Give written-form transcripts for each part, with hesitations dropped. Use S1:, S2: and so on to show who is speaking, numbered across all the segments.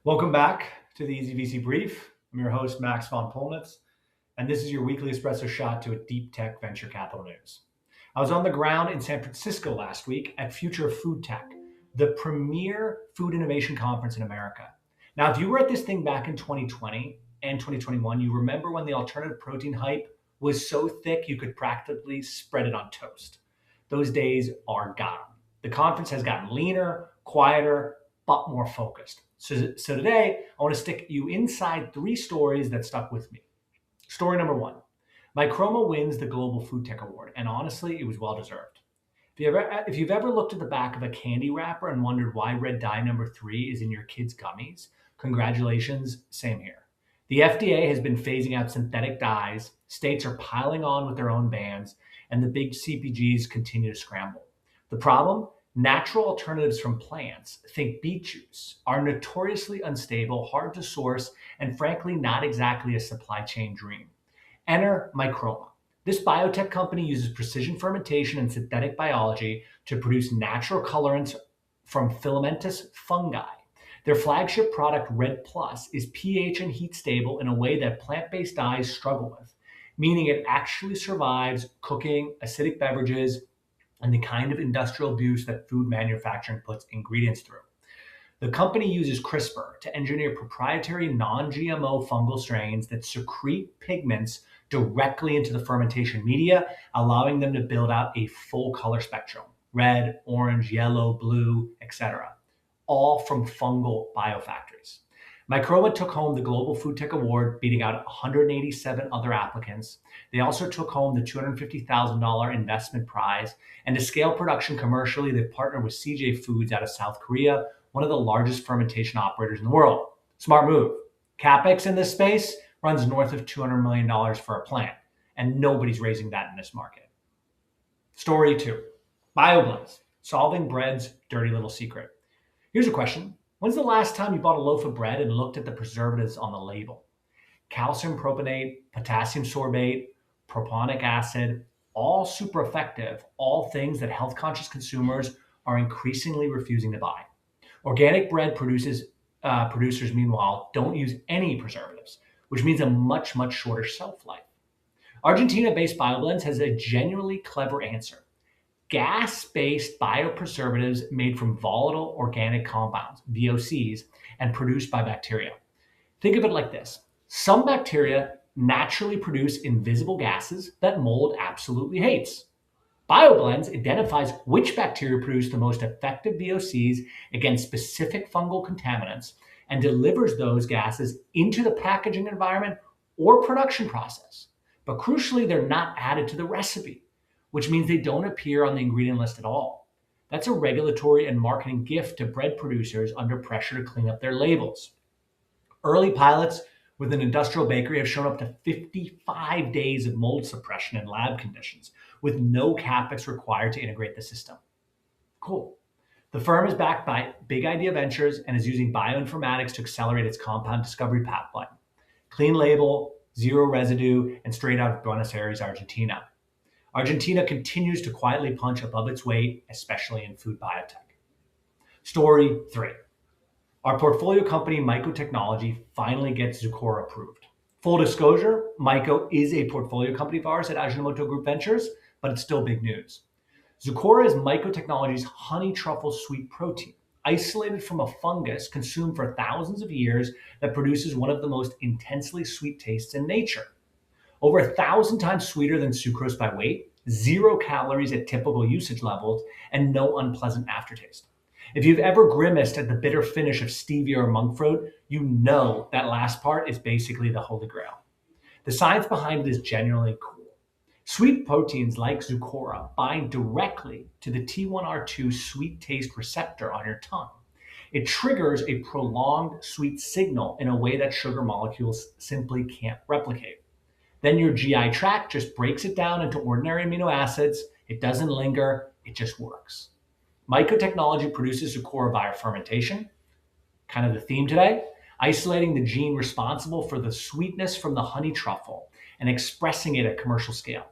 S1: Welcome back to the Easy VC Brief. I'm your host, Max von Polnitz, and this is your weekly espresso shot to a deep tech venture capital news. I was on the ground in San Francisco last week at Future of Food Tech, the premier food innovation conference in America. Now, if you were at this thing back in 2020 and 2021, you remember when the alternative protein hype was so thick you could practically spread it on toast. Those days are gone. The conference has gotten leaner, quieter, but more focused. So today, I want to stick you inside three stories that stuck with me. Story number one: Mycroma wins the Global Food Tech Award, and honestly, it was well deserved. If you've ever looked at the back of a candy wrapper and wondered why red dye number 3 is in your kids' gummies, congratulations, same here. The FDA has been phasing out synthetic dyes, states are piling on with their own bans, and the big CPGs continue to scramble. The problem? Natural alternatives from plants, think beet juice, are notoriously unstable, hard to source, and frankly, not exactly a supply chain dream. Enter Mycroma. This biotech company uses precision fermentation and synthetic biology to produce natural colorants from filamentous fungi. Their flagship product, Red Plus, is pH and heat stable in a way that plant based dyes struggle with, meaning it actually survives cooking, acidic beverages, and the kind of industrial abuse that food manufacturing puts ingredients through. The company uses CRISPR to engineer proprietary non-GMO fungal strains that secrete pigments directly into the fermentation media, allowing them to build out a full color spectrum: red, orange, yellow, blue, etc., all from fungal biofactories. Mycroma took home the Global Food Tech Award, beating out 187 other applicants. They also took home the $250,000 investment prize. And to scale production commercially, they've partnered with CJ Foods out of South Korea, one of the largest fermentation operators in the world. Smart move. CapEx in this space runs north of $200 million for a plant, and nobody's raising that in this market. Story 2: BioBlends, solving bread's dirty little secret. Here's a question: when's the last time you bought a loaf of bread and looked at the preservatives on the label? Calcium propionate, potassium sorbate, proponic acid, all super effective, all things that health conscious consumers are increasingly refusing to buy. Organic bread producers, meanwhile, don't use any preservatives, which means a much, much shorter shelf life. Argentina-based BioBlends has a genuinely clever answer: gas-based biopreservatives made from volatile organic compounds, VOCs, and produced by bacteria. Think of it like this: some bacteria naturally produce invisible gases that mold absolutely hates. BioBlends identifies which bacteria produce the most effective VOCs against specific fungal contaminants and delivers those gases into the packaging environment or production process. But crucially, they're not added to the recipe, which means they don't appear on the ingredient list at all. That's a regulatory and marketing gift to bread producers under pressure to clean up their labels. Early pilots with an industrial bakery have shown up to 55 days of mold suppression in lab conditions, with no capex required to integrate the system. Cool. The firm is backed by Big Idea Ventures and is using bioinformatics to accelerate its compound discovery pipeline. Clean label, zero residue, and straight out of Buenos Aires, Argentina. Argentina continues to quietly punch above its weight, especially in food biotech. Story 3: our portfolio company, Myco Technology, finally gets Zucora approved. Full disclosure, Myco is a portfolio company of ours at Ajinomoto Group Ventures, but it's still big news. Zucora is Myco Technology's honey truffle sweet protein, isolated from a fungus consumed for thousands of years that produces one of the most intensely sweet tastes in nature. Over 1,000 times sweeter than sucrose by weight, 0 calories at typical usage levels, and no unpleasant aftertaste. If you've ever grimaced at the bitter finish of stevia or monk fruit, you know that last part is basically the holy grail. The science behind it is genuinely cool. Sweet proteins like Zucora bind directly to the T1R2 sweet taste receptor on your tongue. It triggers a prolonged sweet signal in a way that sugar molecules simply can't replicate. Then your GI tract just breaks it down into ordinary amino acids. It doesn't linger, it just works. Myco Technology produces Zucora via fermentation, kind of the theme today, isolating the gene responsible for the sweetness from the honey truffle and expressing it at commercial scale.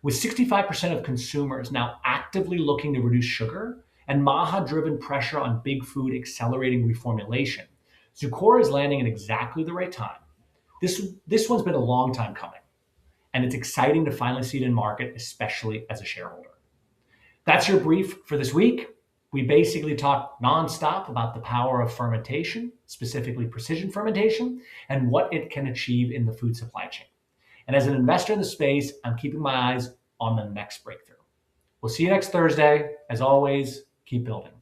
S1: With 65% of consumers now actively looking to reduce sugar and MAHA-driven pressure on big food accelerating reformulation, Zucora is landing at exactly the right time. This one's been a long time coming, and it's exciting to finally see it in market, especially as a shareholder. That's your brief for this week. We basically talked nonstop about the power of fermentation, specifically precision fermentation, and what it can achieve in the food supply chain. And as an investor in the space, I'm keeping my eyes on the next breakthrough. We'll see you next Thursday. As always, keep building.